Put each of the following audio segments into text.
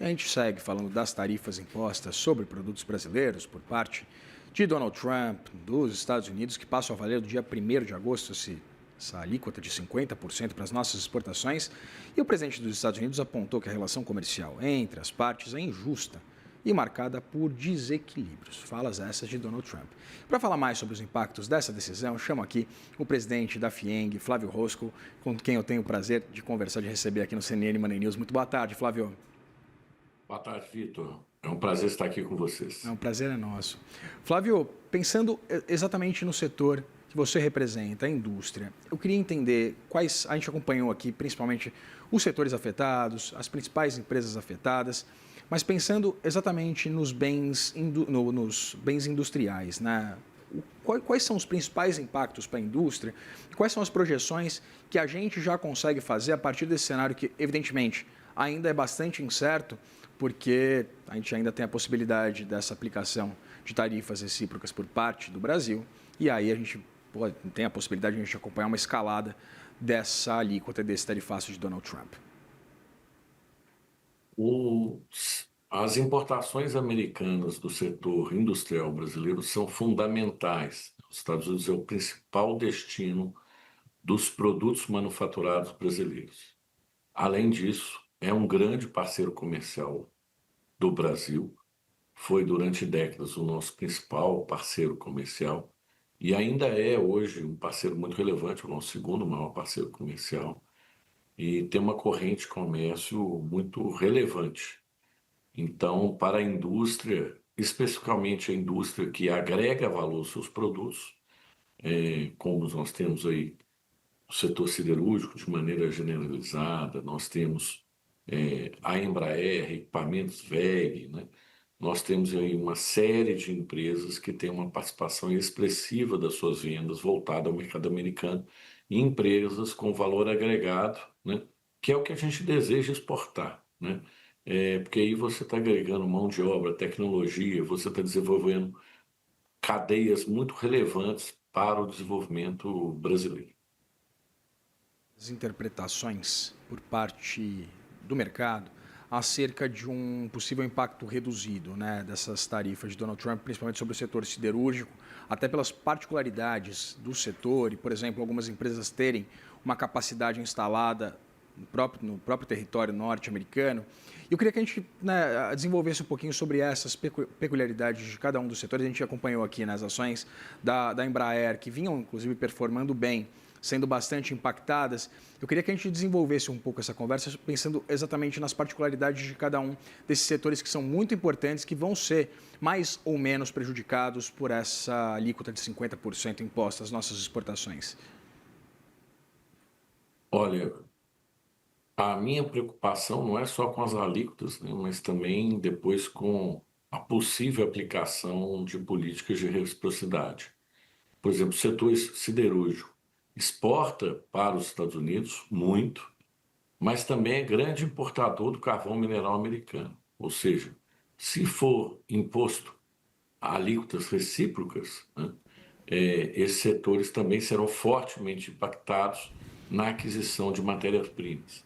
A gente segue falando das tarifas impostas sobre produtos brasileiros por parte de Donald Trump, dos Estados Unidos, que passam a valer do dia 1º de agosto essa alíquota de 50% para as nossas exportações. E o presidente dos Estados Unidos apontou que a relação comercial entre as partes é injusta e marcada por desequilíbrios. Falas essas de Donald Trump. Para falar mais sobre os impactos dessa decisão, chamo aqui o presidente da FIENG, Flávio Rosco, com quem eu tenho o prazer de conversar, de receber aqui no CNN Money News. Muito boa tarde, Flávio. Boa tarde, Vitor. É um prazer estar aqui com vocês. Um prazer é nosso. Flávio, pensando exatamente no setor que você representa, a indústria, eu queria entender quais, a gente acompanhou aqui principalmente os setores afetados, as principais empresas afetadas, mas pensando exatamente nos bens, nos bens industriais, né? Quais são os principais impactos para a indústria? Quais são as projeções que a gente já consegue fazer a partir desse cenário que, evidentemente, ainda é bastante incerto, porque a gente ainda tem a possibilidade dessa aplicação de tarifas recíprocas por parte do Brasil, e aí a gente tem a possibilidade de a gente acompanhar uma escalada dessa alíquota, desse tarifaço de Donald Trump. As importações americanas do setor industrial brasileiro são fundamentais. Os Estados Unidos é o principal destino dos produtos manufaturados brasileiros. Além disso, é um grande parceiro comercial do Brasil, foi durante décadas o nosso principal parceiro comercial e ainda é hoje um parceiro muito relevante, o nosso segundo maior parceiro comercial, e tem uma corrente de comércio muito relevante. Então, para a indústria, especificamente a indústria que agrega valor aos seus produtos, como nós temos aí o setor siderúrgico de maneira generalizada, nós temos a Embraer, equipamentos WEG, né? Nós temos aí uma série de empresas que têm uma participação expressiva das suas vendas voltada ao mercado americano e empresas com valor agregado, né? Que é o que a gente deseja exportar, né? Porque aí você está agregando mão de obra, tecnologia, você está desenvolvendo cadeias muito relevantes para o desenvolvimento brasileiro. As interpretações por parte do mercado acerca de um possível impacto reduzido, né, dessas tarifas de Donald Trump, principalmente sobre o setor siderúrgico, até pelas particularidades do setor e, por exemplo, algumas empresas terem uma capacidade instalada no próprio território norte-americano. Eu queria que a gente, né, desenvolvesse um pouquinho sobre essas peculiaridades de cada um dos setores. A gente acompanhou aqui nas ações da Embraer, que vinham, inclusive, performando bem, sendo bastante impactadas. Eu queria que a gente desenvolvesse um pouco essa conversa, pensando exatamente nas particularidades de cada um desses setores que são muito importantes, que vão ser mais ou menos prejudicados por essa alíquota de 50% imposta às nossas exportações. Olha, a minha preocupação não é só com as alíquotas, né, mas também depois com a possível aplicação de políticas de reciprocidade. Por exemplo, o setor siderúrgico exporta para os Estados Unidos muito, mas também é grande importador do carvão mineral americano. Ou seja, se for imposto a alíquotas recíprocas, né, esses setores também serão fortemente impactados na aquisição de matérias-primas.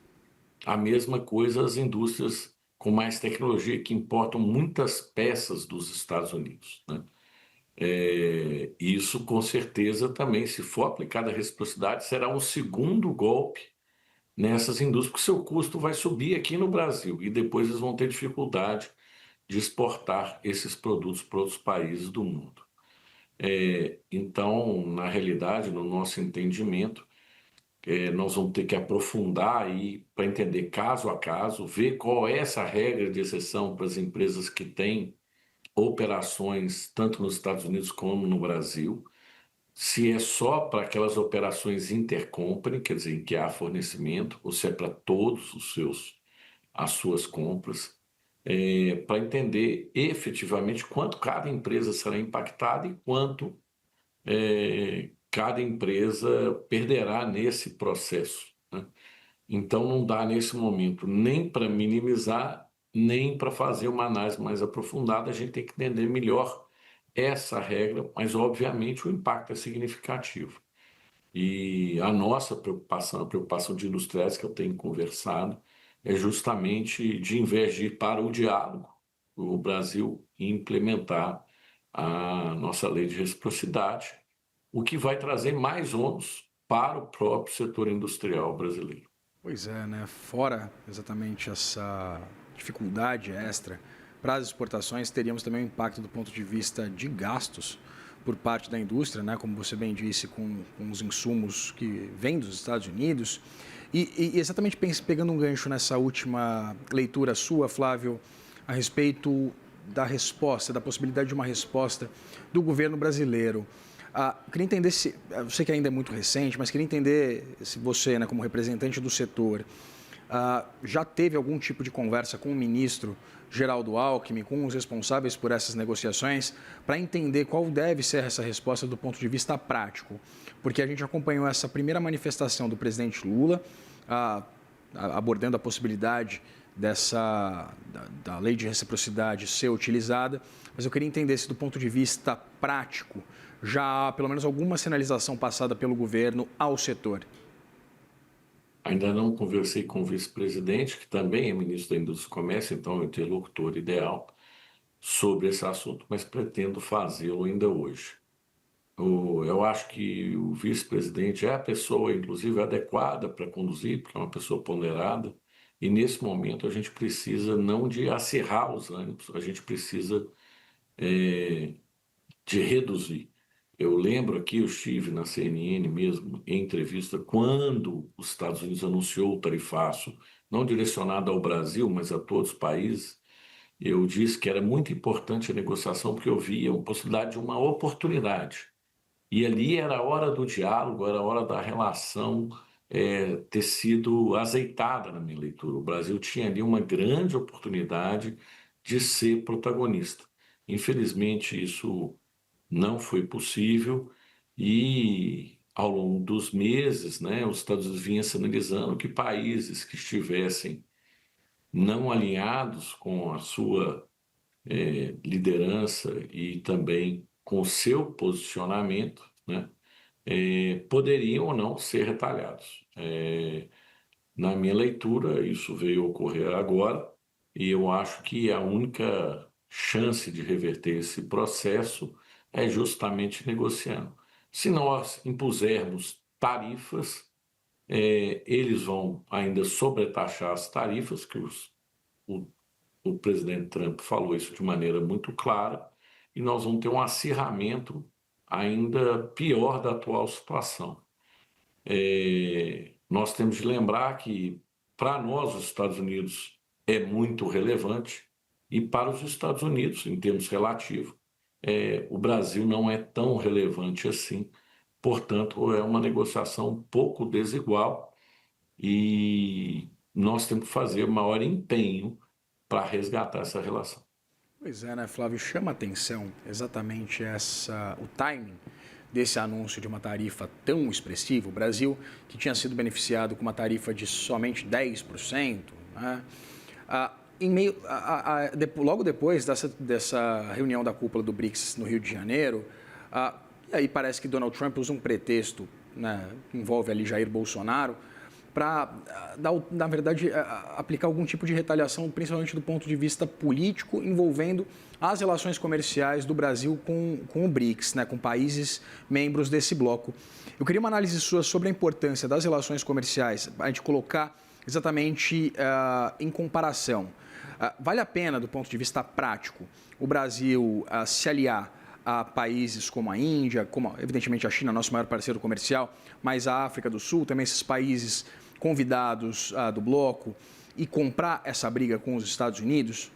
A mesma coisa as indústrias com mais tecnologia que importam muitas peças dos Estados Unidos, né? Isso, com certeza, também, se for aplicada a reciprocidade, será um segundo golpe nessas indústrias, porque seu custo vai subir aqui no Brasil e depois eles vão ter dificuldade de exportar esses produtos para outros países do mundo. Então, na realidade, no nosso entendimento, nós vamos ter que aprofundar aí para entender caso a caso, ver qual é essa regra de exceção para as empresas que têm operações tanto nos Estados Unidos como no Brasil, se é só para aquelas operações intercompany, quer dizer, em que há fornecimento, ou se é para todos as suas compras, para entender efetivamente quanto cada empresa será impactada e quanto cada empresa perderá nesse processo, né? Então não dá nesse momento nem para minimizar, nem para fazer uma análise mais aprofundada. A gente tem que entender melhor essa regra, mas obviamente o impacto é significativo. E a nossa preocupação, a preocupação de industriais que eu tenho conversado, é justamente de, em vez de ir para o diálogo, o Brasil implementar a nossa lei de reciprocidade, o que vai trazer mais ônus para o próprio setor industrial brasileiro. Pois é, né? Fora exatamente essa dificuldade extra para as exportações, teríamos também um impacto do ponto de vista de gastos por parte da indústria, né? Como você bem disse, com os insumos que vêm dos Estados Unidos. E exatamente pegando um gancho nessa última leitura sua, Flávio, a respeito da resposta, da possibilidade de uma resposta do governo brasileiro. Queria entender se, eu sei que ainda é muito recente, mas queria entender se você, né, como representante do setor, já teve algum tipo de conversa com o ministro Geraldo Alckmin, com os responsáveis por essas negociações, para entender qual deve ser essa resposta do ponto de vista prático. Porque a gente acompanhou essa primeira manifestação do presidente Lula, abordando a possibilidade da lei de reciprocidade ser utilizada, mas eu queria entender se do ponto de vista prático já há pelo menos alguma sinalização passada pelo governo ao setor. Ainda não conversei com o vice-presidente, que também é ministro da Indústria e Comércio, então é o interlocutor ideal sobre esse assunto, mas pretendo fazê-lo ainda hoje. Eu acho que o vice-presidente é a pessoa, inclusive, adequada para conduzir, porque é uma pessoa ponderada, e nesse momento a gente precisa não de acirrar os ânimos, a gente precisa de reduzir. Eu lembro aqui, eu estive na CNN mesmo, em entrevista, quando os Estados Unidos anunciou o tarifaço, não direcionado ao Brasil, mas a todos os países, eu disse que era muito importante a negociação, porque eu via a possibilidade de uma oportunidade. E ali era a hora do diálogo, era a hora da relação ter sido azeitada na minha leitura. O Brasil tinha ali uma grande oportunidade de ser protagonista. Infelizmente, isso não foi possível e ao longo dos meses, né, os Estados Unidos vinham sinalizando que países que estivessem não alinhados com a sua liderança e também com o seu posicionamento, né, poderiam ou não ser retalhados. Na minha leitura, isso veio ocorrer agora e eu acho que a única chance de reverter esse processo é justamente negociando. Se nós impusermos tarifas, eles vão ainda sobretaxar as tarifas, o, o presidente Trump falou isso de maneira muito clara, e nós vamos ter um acirramento ainda pior da atual situação. Nós temos de lembrar que, para nós, os Estados Unidos é muito relevante, e para os Estados Unidos, em termos relativos, o Brasil não é tão relevante assim. Portanto, é uma negociação um pouco desigual e nós temos que fazer maior empenho para resgatar essa relação. Pois é, né, Flávio? Chama atenção exatamente o timing desse anúncio de uma tarifa tão expressiva. O Brasil, que tinha sido beneficiado com uma tarifa de somente 10%, né? Em meio, logo depois dessa reunião da cúpula do BRICS no Rio de Janeiro, e aí parece que Donald Trump usa um pretexto, né, que envolve ali Jair Bolsonaro, para, na verdade, aplicar algum tipo de retaliação, principalmente do ponto de vista político, envolvendo as relações comerciais do Brasil com o BRICS, né, com países membros desse bloco. Eu queria uma análise sua sobre a importância das relações comerciais, a gente colocar exatamente em comparação. Vale a pena, do ponto de vista prático, o Brasil se aliar a países como a Índia, como evidentemente a China, nosso maior parceiro comercial, mas a África do Sul, também esses países convidados do bloco, e comprar essa briga com os Estados Unidos?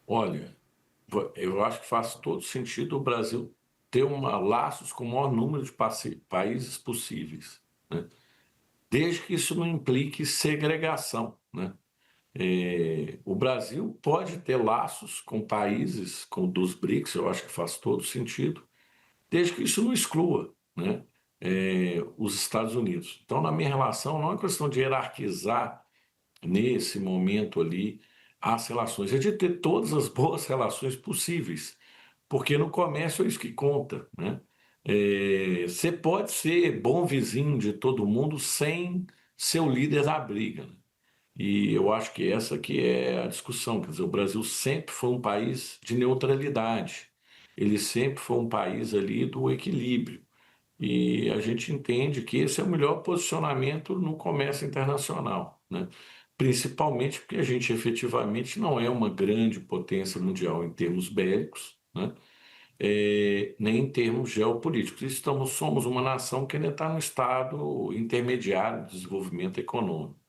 Olha, eu acho que faz todo sentido o Brasil ter laços com o maior número de países possíveis, né? Desde que isso não implique segregação, né? O Brasil pode ter laços com países como dos BRICS, eu acho que faz todo sentido, desde que isso não exclua, né, os Estados Unidos. Então, na minha relação, não é questão de hierarquizar nesse momento ali as relações, é de ter todas as boas relações possíveis, porque no comércio é isso que conta, né? Você pode ser bom vizinho de todo mundo sem ser o líder da briga, né? E eu acho que essa que é a discussão. Quer dizer, o Brasil sempre foi um país de neutralidade. Ele sempre foi um país ali do equilíbrio. E a gente entende que esse é o melhor posicionamento no comércio internacional, né? Principalmente porque a gente efetivamente não é uma grande potência mundial em termos bélicos, né? Nem em termos geopolíticos. Somos uma nação que ainda está no estado intermediário de desenvolvimento econômico.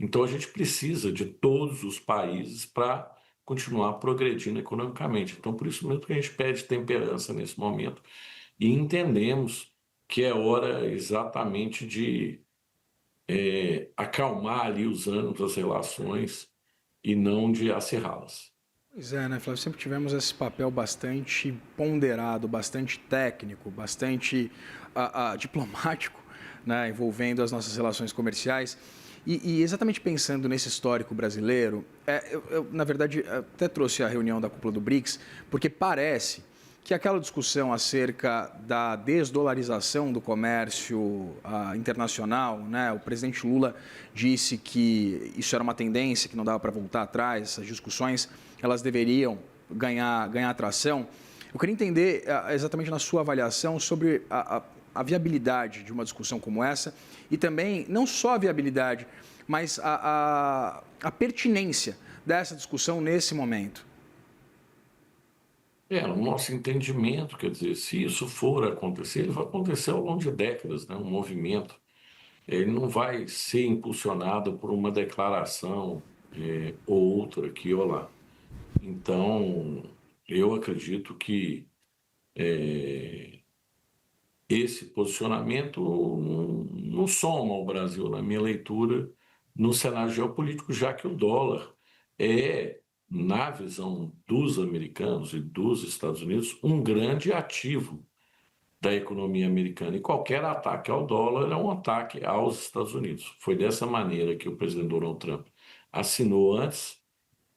Então a gente precisa de todos os países para continuar progredindo economicamente. Então por isso mesmo que a gente pede temperança nesse momento e entendemos que é hora exatamente de acalmar ali os ânimos das relações e não de acirrá-las. Pois é, né, Flávio? Sempre tivemos esse papel bastante ponderado, bastante técnico, bastante diplomático, né, envolvendo as nossas relações comerciais. E exatamente pensando nesse histórico brasileiro, na verdade, até trouxe a reunião da cúpula do BRICS, porque parece que aquela discussão acerca da desdolarização do comércio internacional, né? O presidente Lula disse que isso era uma tendência, que não dava para voltar atrás, essas discussões elas deveriam ganhar atração. Eu queria entender exatamente na sua avaliação sobre a viabilidade de uma discussão como essa e também não só a viabilidade, mas a pertinência dessa discussão nesse momento. No nosso entendimento, quer dizer, se isso for acontecer, ele vai acontecer ao longo de décadas, né? Um movimento. Ele não vai ser impulsionado por uma declaração ou outra aqui ou lá. Então, eu acredito que esse posicionamento não soma ao Brasil, na minha leitura, no cenário geopolítico, já que o dólar é, na visão dos americanos e dos Estados Unidos, um grande ativo da economia americana. E qualquer ataque ao dólar é um ataque aos Estados Unidos. Foi dessa maneira que o presidente Donald Trump assinou antes.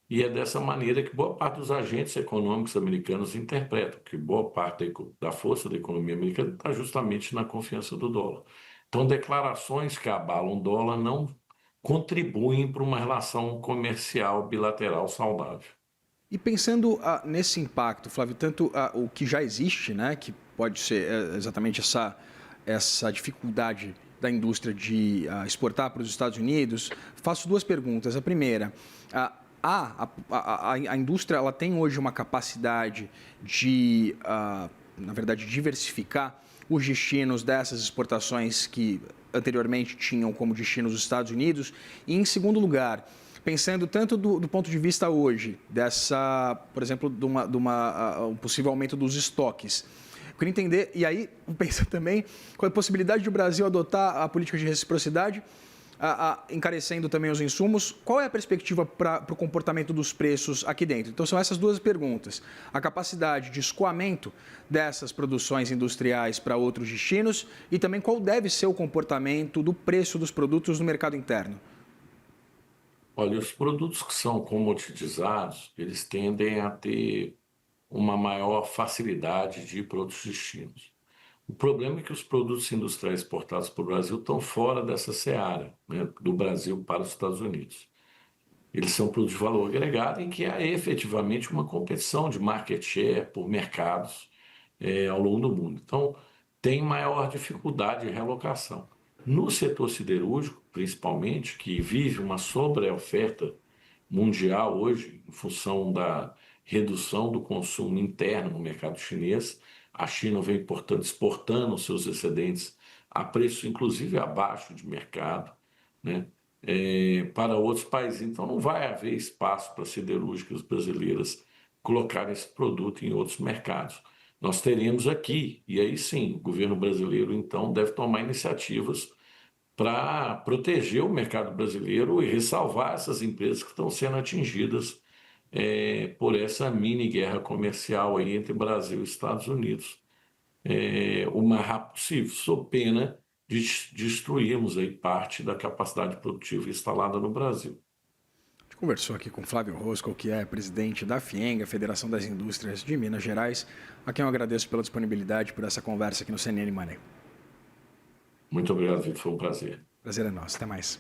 E é dessa maneira que boa parte dos agentes econômicos americanos interpretam, que boa parte da força da economia americana está justamente na confiança do dólar. Então, declarações que abalam o dólar não contribuem para uma relação comercial bilateral saudável. E pensando nesse impacto, Flávio, tanto o que já existe, né, que pode ser exatamente essa dificuldade da indústria de exportar para os Estados Unidos, faço duas perguntas. A primeira, a indústria ela tem hoje uma capacidade de, na verdade, diversificar os destinos dessas exportações que anteriormente tinham como destinos os Estados Unidos? E, em segundo lugar, pensando tanto do ponto de vista hoje, por exemplo, de um possível aumento dos estoques, eu queria entender, e aí pensa também com a possibilidade de o Brasil adotar a política de reciprocidade, encarecendo também os insumos, qual é a perspectiva para o comportamento dos preços aqui dentro? Então, são essas duas perguntas. A capacidade de escoamento dessas produções industriais para outros destinos e também qual deve ser o comportamento do preço dos produtos no mercado interno. Olha, os produtos que são comoditizados, eles tendem a ter uma maior facilidade de ir para outros destinos. O problema é que os produtos industriais exportados para o Brasil estão fora dessa seara, né, do Brasil para os Estados Unidos. Eles são produtos de valor agregado em que há efetivamente uma competição de market share por mercados ao longo do mundo. Então, tem maior dificuldade de realocação. No setor siderúrgico, principalmente, que vive uma sobreoferta mundial hoje, em função da redução do consumo interno no mercado chinês, a China vem, portanto, exportando seus excedentes a preço, inclusive, abaixo de mercado, né? Para outros países. Então, não vai haver espaço para siderúrgicas brasileiras colocarem esse produto em outros mercados. Nós teremos aqui, e aí sim, o governo brasileiro, então, deve tomar iniciativas para proteger o mercado brasileiro e ressalvar essas empresas que estão sendo atingidas por essa mini guerra comercial aí entre Brasil e Estados Unidos, o mais rápido possível, sob pena de destruirmos aí parte da capacidade produtiva instalada no Brasil. A gente conversou aqui com Flávio Roscoe, que é presidente da FIENG, a Federação das Indústrias de Minas Gerais, a quem eu agradeço pela disponibilidade, por essa conversa aqui no CNN Money. Muito obrigado, Vitor, foi um prazer. Prazer é nosso. Até mais.